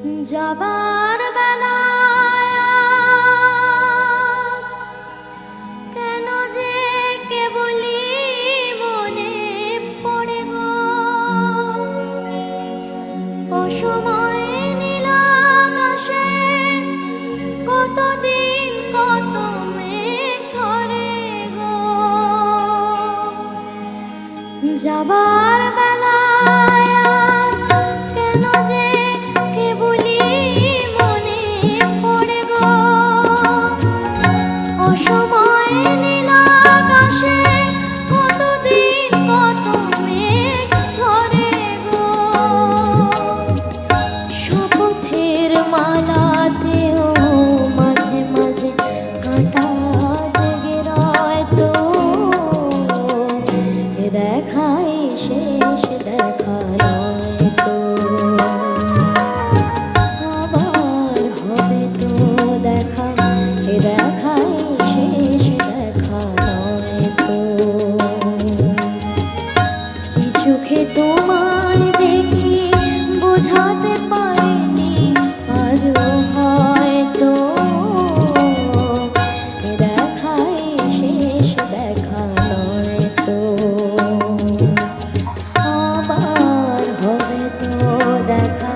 যাবার বেলায় আজ কেন যে কেবলি মনে পড়ে গো, অসময়ে নীল আকাশে কতদিন কত মেঘ ধরে গো। যাবার বেলায় আজ কেন যে কেবলি মনে পড়ে গো, অসময়ে নীল আকাশে কতদিন কত মেঘ ধরে গো। শপথের মালাতেও মাঝে মাঝে কাঁটা লেগে রয় তো, এ দেখাই শেষ দেখা নয় তো, আবার হবে তো দেখা, এ দেখাই শেষ দেখা নয় তো। কি চোখে তোমায় দেখি বোঝাতে পারিনি আজও হয়তো, এ দেখাই শেষ দেখা নয় তো, আবার হবে তো দেখা,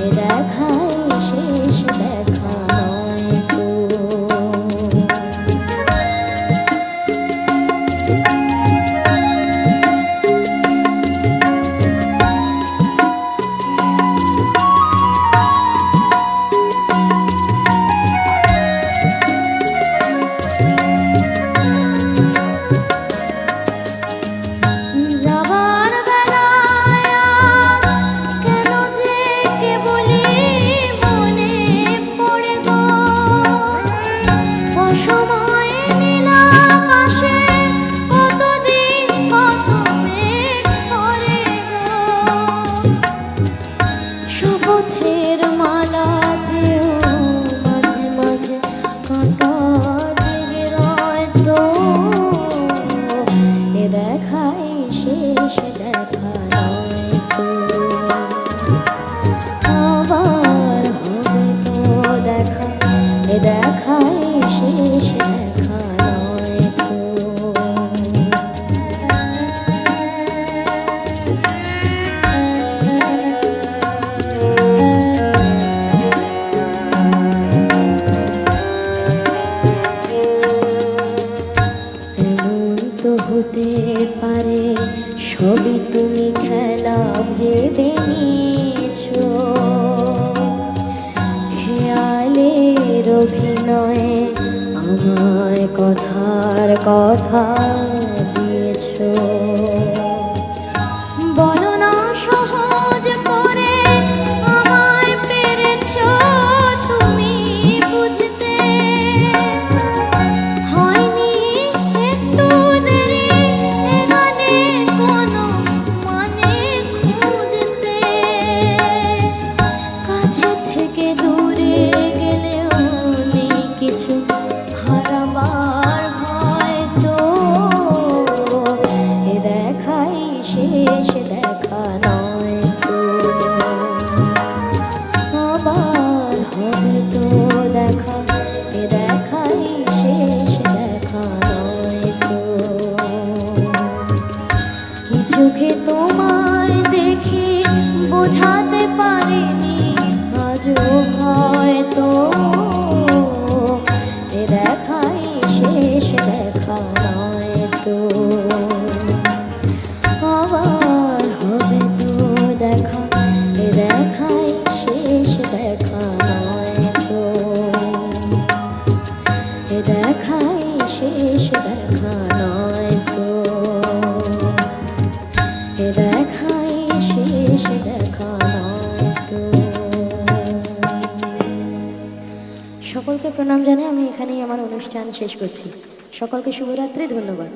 এ দেখাই শেষ দেখা নয় তো। যাবার বেলায় আজ কেন যে কেবলি মনে পড়ে গো, অসময়ে নীল আকাশে কতদিন কত মেঘ ধরে গো। শপথের মালাতেও মাঝে মাঝে কাঁটা লেগে রয় তো, এ দেখাই শেষ দেখা নয় তো, আবার হবে তো দেখা, এ দেখাই শেষ দেখা নয় তো। এমন তো হতে পারে সবই তুমি খেলা ভেবে নিয়েছো, খেয়ালের অভিনয়ে আমায় কথার কথা দিয়েছো। বলো না সহজ করে আমায় পেরেছো তুমি বুঝতে, হয়নি একটু দেরি এ গানের কোনো মানে খুঁজতে। কাছে থেকে দূরে গেলেও নেই কিছু হারাবার ভয় তো, এ দেখাই শেষ দেখা নয় তো, আবার হবে তো দেখা, এ দেখাই শেষ দেখা নয় তো। কি চোখে তোমায় দেখি বোঝাতে পারিনি আজও হয়তো, এ দেখাই শেষ দেখা নয় তো, আবার হবে তো দেখা, এ দেখাই শেষ দেখা নয় তো, এ দেখাই শেষ দেখা নয় তো, এ দেখাই শেষ দেখা নয় তো। সকলকে প্রণাম জানাই আমি এখানেই আমার অনুষ্ঠান শেষ করছি। সকলকে শুভরাত্রি, ধন্যবাদ।